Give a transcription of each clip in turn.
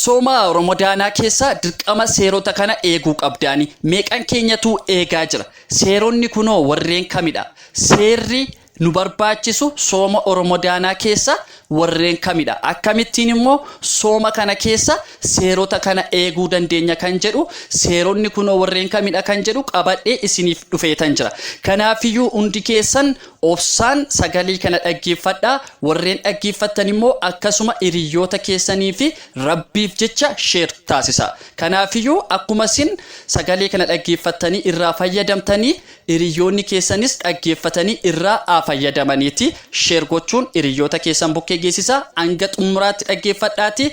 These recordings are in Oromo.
Sooma Ramadaanaa keessa dirqama seerota kana eeguu qabdaani. Meeqan keenyatu eegaa jira? Seeronni kunoo warreen kamidha? Seerri nu barbaachisu sooma Ramadaanaa keessa warreen kamidha? Akkamittiin immoo sooma kana keessa seerota kana eeguu dandeenya kan jedhu, seeronni kunoo warreen kamidha kan jedhu qabadhee isiniif dhufeetan jira. Kanaafiyyuu hundi keessan obsaan sagalee kana dhaggeeffadhaa. Warreen dhaggeeffattan immoo akkasuma hiriyoota keessanii fi Rabbiif jecha sheer taasisa. Kanaafiyyuu akkuma isin sagalee kana dhaggeeffattanii irraa fayyadamtanii, hiriyoonni keessanis dhaggeeffatanii irraa fayyadamaniiti sheer gochuun hiriyoota keessan bukkee geessisa. Hanga xumuraatti dhaggeeffadhaati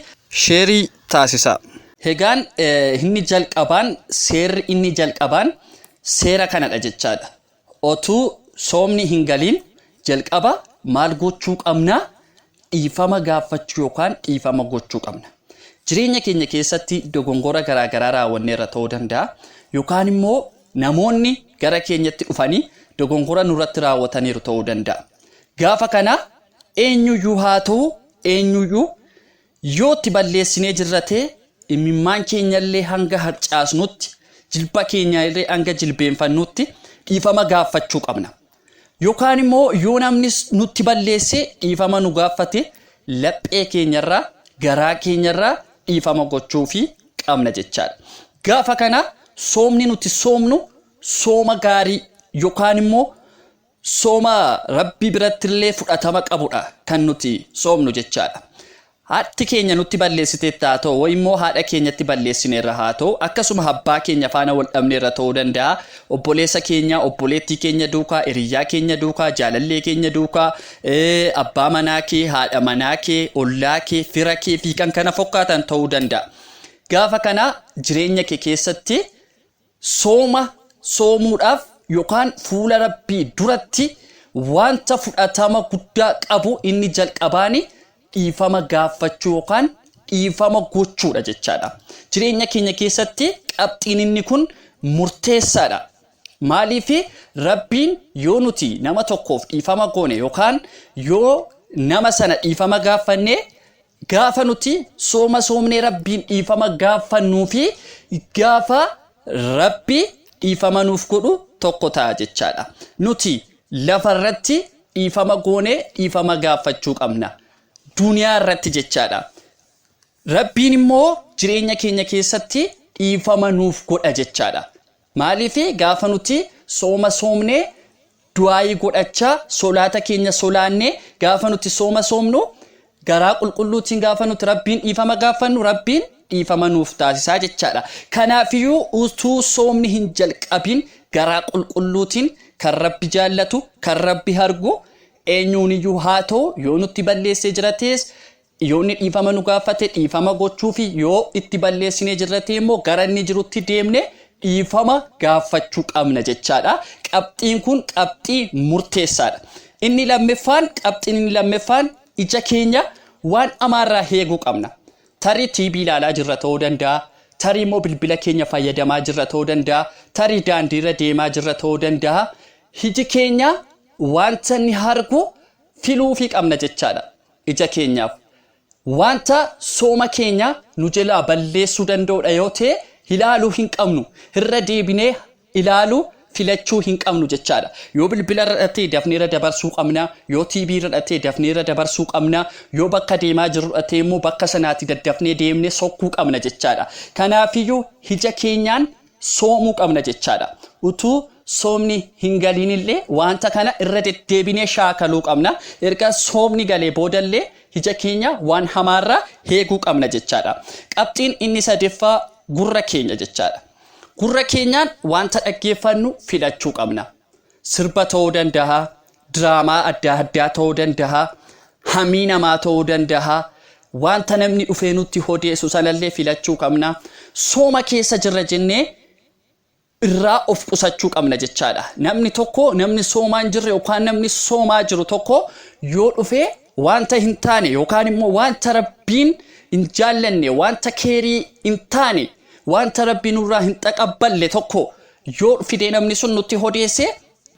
sheerii taasisa. Egaan seerri inni jalqabaan seera kanadha jechaadha. Otuu soomni hin galiin jalqaba maal gochuu qabna? Dhiifama gaafachuu yookaan dhiifama gochuu qabna. Jireenya keenya keessatti dogongora garaagaraa raawwanneerra ta'uu danda'a, yookaan immoo namoonni gara keenyatti dhufanii dogongora nurratti raawwataniiru ta'uu danda'a. Gaafa kana eenyuyyuu haa ta'u eenyuyyuu yoo itti balleessinee jirratee imimmaan keenyallee hanga harcaasnutti, jilba keenyallee hanga jilbeenfannutti dhiifama gaafachuu qabna. Yookaan immoo yoo namni nutti balleesse dhiifama nu gaafate laphee keenyarraa, garaa keenyarraa dhiifama gochuu fi qabna jechaadha. Gaafa kana soomni nuti soomnu sooma gaarii yookaan immoo sooma Rabbi birattillee fudhatama qabudha kan nuti soomnu jechaadha. Haati keenya nutti balleessiteetta haa ta'u, immoo haadha keenyatti balleessineerra haa ta'u, akkasuma abbaa keenya faana wal dhabneerra ta'uu danda'a. Obboleessa keenya, obboleettii keenya duukaa, hiriyaa keenya duukaa, jaalallee keenya duukaa, abbaa manaa kee, haadha manaa kee, ollaa kee, fira kee fi kan kana fakkaatan ta'uu danda'a. Gaafa kana jireenya kee keessatti sooma soomuudhaaf yookaan fuula Rabbii duratti wanta fudhatama guddaa qabu inni jalqabaani dhiifama gaafachuu yookaan dhiifama gochuudha jechaadha. Jireenya keenya keessatti qabxiin inni kun murteessaadha. Maaliif Rabbiin yoo nuti nama tokkoof dhiifama goone yookaan yoo nama sana dhiifama gaafanne, gaafa nuti sooma soomnee Rabbiin dhiifama gaafannuu fi gaafa Rabbi dhiifama nuuf godhu tokko ta'a jechaadha. Nuti lafarratti dhiifama goone dhiifama gaafachuu qabna. Duniyaa irratti jechaadha. Rabbiin immoo jireenya keenya keessatti dhiifama nuuf godha jechaadha. Maaliif gaafa nuti sooma soomnee du'aayii godhachaa solaata keenya solaannee gaafa nuti sooma soomnu garaa qulqulluutiin gaafa nuti Rabbiin dhiifama gaafannu Rabbiin dhiifama nuuf taasisaa jechaadha. Kanaafiyyuu utuu soomni hin jalqabin garaa qulqulluutiin kan Rabbi jaallatu, kan Rabbi argu eenyuuniyyuu haa ta'u yoo nutti balleessee jirates, yoo inni dhiifama nu gaafate dhiifama gochuu fi yoo itti balleessinee jirratee immoo gara inni jirutti deemne dhiifama gaafachuu qabna jechaadha. Qabxiin kun qabxii murteessaadha. Qabxiin inni lammaffaan ija keenya waan amaarraa eeguu qabna. Tarii TV ilaalaa jirra ta'uu danda'a, tarii immoo bilbila keenya fayyadamaa jirra ta'uu danda'a, tarii daandiirra deemaa jirra ta'uu danda'a. Iji keenya wanta ni argu filuufii qabna jechaadha. Ija keenyaaf wanta sooma keenya nu jalaa balleessuu danda'udha yoo ta'e ilaaluu hin qabnu, irra deebinee ilaaluu filachuu hin qabnu jechaadha. Yoo bilbila irra ta'e dafneera dabarsuu qabna, yoo TV irra ta'e dafneera dabarsuu qabna, yoo bakka deemaa jirru ta'e immoo bakka sanaatti daddafnee deemnee sokkuu qabna jechaadha. Kanaafiyyuu ija keenyaan soomuu qabna jechaadha. Utuu soomni hin galiinillee wanta kana irra deddeebinee shaakaluu qabna. Erga soomni galee boodallee ija keenya waan hamaarraa eeguu qabna jechaadha. Qabxiin inni sadaffaa gurra keenya jechaadha. Gurra keenyaan wanta dhaggeeffannu filachuu qabna. Sirba ta'uu danda'a, diraamaa adda addaa ta'uu danda'a, hamii namaa ta'uu danda'a. Wanta namni dhufee nutti odeessu sanallee filachuu qabna. Sooma keessa jirra jennee irraa of qusachuu qabna jechaadha. Namni soomaa hin jirre yookaan namni soomaa jiru tokko yoo dhufee wanta hin taane yookaan immoo wanta Rabbiin hin jaallanne, wanta keerii hin taane, wanta Rabbiin nurraa hin taqabballe tokko yoo fidee namni sun nutti odeesse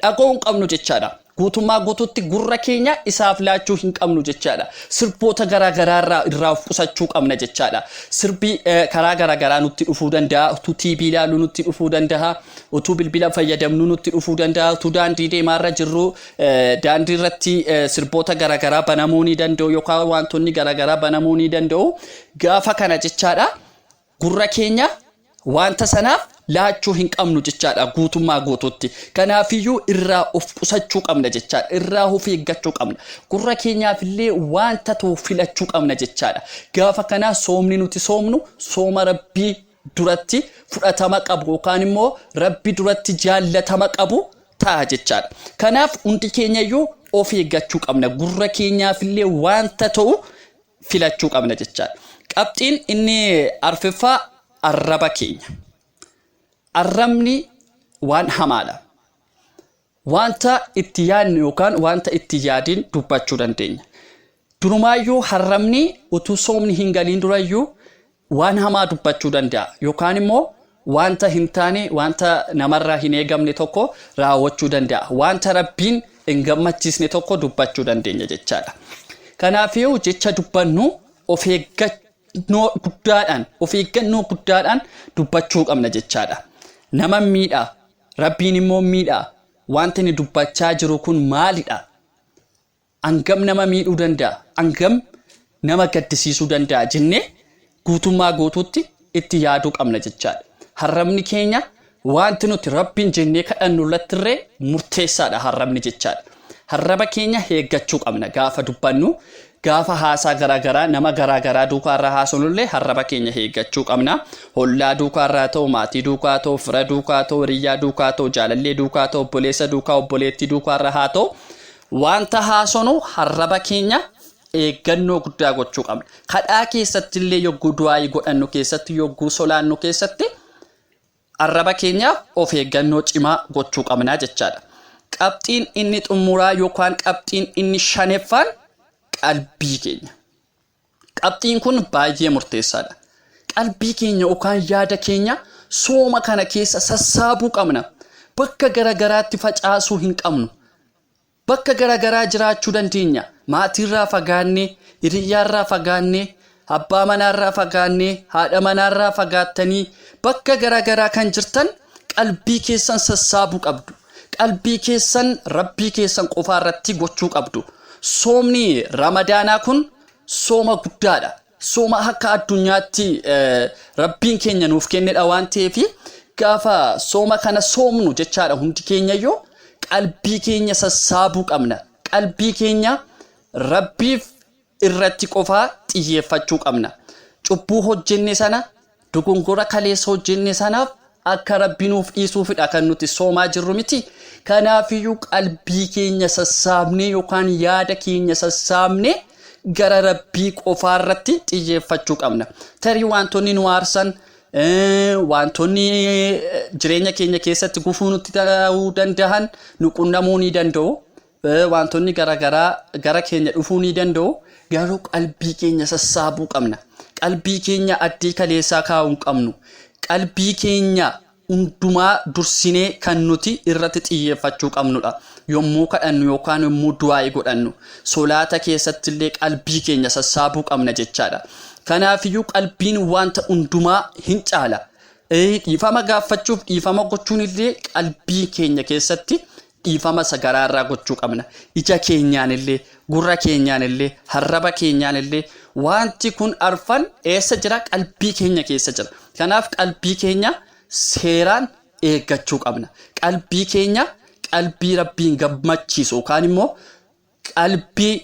dhaga'uu hin qabnu jechaadha. guutummaa guutuutti gurra keenya isaaf laachuu hin qabnu jechaadha. Sirboota garaagaraa irraa of qusachuu qabna jechaadha. Sirbi karaa garaagaraa nutti dhufuu danda'a. Utuu TV ilaaluu nutti dhufuu danda'a. Utuu bilbila fayyadamnu nutti dhufuu danda'a. Utuu daandii deemaarra jirru daandii irratti sirboota garaagaraa banamuu ni danda'u yookaan wantoonni garaagaraa banamuu ni danda'u. Gaafa kana jechaadha gurra keenya wanta sanaaf laachuu hin qabnu jechaadha guutummaa guutuutti. Kanaafiyyuu irraa of qusachuu qabna jechaadha. Irraa of eeggachuu qabna. Gurra keenyaaf illee wanta ta'u filachuu qabna jechaadha. Gaafa kana soomni nuti soomnu sooma Rabbii duratti fudhatama qabu yookaan immoo Rabbii duratti jaallatama qabu ta'a jechaadha. Kanaaf hundi keenya iyyuu of eeggachuu qabna. Gurra keenyaaf illee wanta ta'u filachuu qabna jechaadha. Qabxiin inni arfaffaa arraba keenya. Arrabni waan hamaadha. Wanta itti yaadnu yookaan wanta itti yaadiin dubbachuu dandeenya. Durumaayyuu arrabni utuu soomni hin galiin durayyuu waan hamaa dubbachuu danda'a yookaan immoo wanta hin taane wanta namarraa hin eegamne tokko raawwachuu danda'a. Wanta Rabbiin hin gammachiisne tokko dubbachuu dandeenya jechaadha. Kanaafiyyuu jecha dubbannu of eeggannoo guddaadhaan dubbachuu qabna jechaadha. Nama miidha, Rabbiin immoo miidha. Wanti inni dubbachaa jiru kun maalidha? Angam nama miidhuu danda'a? Angam nama gaddisiisuu danda'a jennee guutummaa guutuutti itti yaaduu qabna jechaadha. Arrabni keenya wanti nuti Rabbiin jennee kadhannu irrattirree murteessaadha arrabni jechaadha. Arraba keenya eeggachuu qabna gaafa dubbannu. Gaafa haasaa garaagaraa nama garaagaraa duukaarraa haasofnullee arraba keenya eeggachuu qabna. Hollaa duukaarraa ta'u, maatii duukaa ta'u, fira duukaa ta'u, hiriyaa duukaa ta'u, jaalallee duukaa ta'u, obboleessa duukaa, obboleettii duukaarraa haa ta'u. Wanta haasofnu arraba keenya eeggannoo guddaa gochuu qabna. Kadhaa keessatti illee yogguu du'aa godhannu keessatti yogguu solaannu keessatti arraba keenyaaf of eeggannoo cimaa gochuu qabna jechaadha. Qabxiin inni xumuraa yookaan qabxiin inni shaneeffaan qalbii keenya. Qabxiin kun baay'ee murteessaadha. Qalbii keenya yookaan yaada keenya sooma kana keessa sassaabuu qabna. Bakka garaagaraatti facaasuu hin qabnu. Bakka garaagaraa jiraachuu dandeenya. Maatiirraa fagaannee, hiriyaarraa fagaannee, abbaa manaarraa fagaannee, haadha manaarraa fagaattanii bakka garaagaraa kan jirtan qalbii keessan sassaabuu qabdu. Qalbii keessan Rabbii keessan qofaa irratti gochuu qabdu. Soomni Ramadaanaa kun sooma guddaadha. Sooma akka addunyaatti Rabbiin keenya nuuf kennedha waan ta'eef gaafa sooma kana soomnu jechaadha hundi keenya iyyuu qalbii keenya sassaabuu qabna. Qalbii keenya Rabbiif irratti qofaa xiyyeeffachuu qabna. Cubbuu hojjenne sana, dogongora kaleessa hojjenne sanaaf akka Rabbi nuuf dhiisuufidha kan nuti soomaa jirru miti. Kanaafiyyuu qalbii keenya sassaabnee yookaan yaada keenya sassaabnee gara Rabbii qofaa irratti xiyyeeffachuu qabna. Tarii wantoonni nu aarsan, wantoonni jireenya keenya keessatti gufuu nutti ta'uu danda'an nu qunnamuu ni danda'u. Wantoonni garaagaraa gara keenya dhufuu ni danda'u. Garuu qalbii keenya sassaabuu qabna. Qalbii keenya addii kaleessaa kaa'uu hin qabnu. Qalbii keenya hundumaa dursinee kan nuti irratti xiyyeeffachuu qabnudha. Yommuu kadhannu yookaan yommuu du'aa godhannu solaata keessatti illee qalbii keenya sassaabuu qabna jechaadha. Kanaafiyyuu qalbiin wanta hundumaa hin caala. Dhiifama gaafachuuf dhiifama gochuun illee qalbii keenya keessatti dhiifama sagaraarraa gochuu qabna. Ija keenyaan illee, gurra keenyaan illee, arraba keenyaan illee wanti kun arfan eessa jira? Qalbii keenya keessa jira. Kanaaf qalbii keenya seeraan eeggachuu qabna. Qalbii keenya qalbii Rabbiin gammachiisu yookaan immoo qalbii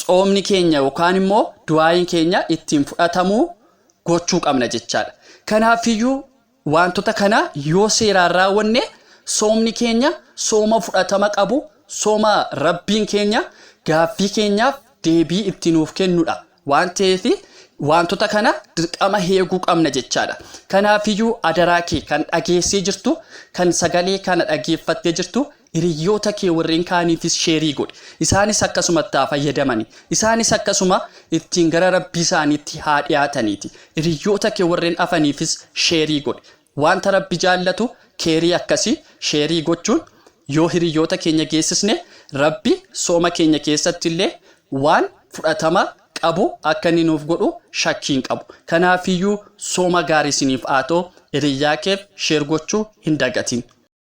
soomni keenya yookaan immoo du'aayin keenya ittiin fudhatamuu gochuu qabna jechaadha. Kanaafiyyuu wantoota kana yoo seeraan raawwanne soomni keenya sooma fudhatama qabu, sooma Rabbiin keenya gaaffii keenyaaf deebii ittiin nuuf kennudha waan ta'eef wantoota kana dirqama eeguu qabna jechaadha. Kanaafiyyuu adaraa kee kan dhageessee jirtu, kan sagalee kana dhageeffattee jirtu hiriyoota kee warreen kaaniifis sheerii godhi. Isaanis akkasuma itti fayyadamani. Isaanis akkasuma ittiin gara Rabbii isaaniitti haa dhiyaataniiti. Hiriyoota kee warreen afaniifis sheerii godhi. Wanta Rabbi jaallatu keerii akkasii sheerii gochuun yoo hiriyoota keenya geessisne rabbi sooma keenya keessatti illee waan fudhatama qabu akka inni nuuf godhu shakkiin qabu. Kanaafiyyuu sooma gaarii isiniif haa ta'u, hiriyaa keef sheer gochuu hin dagatin.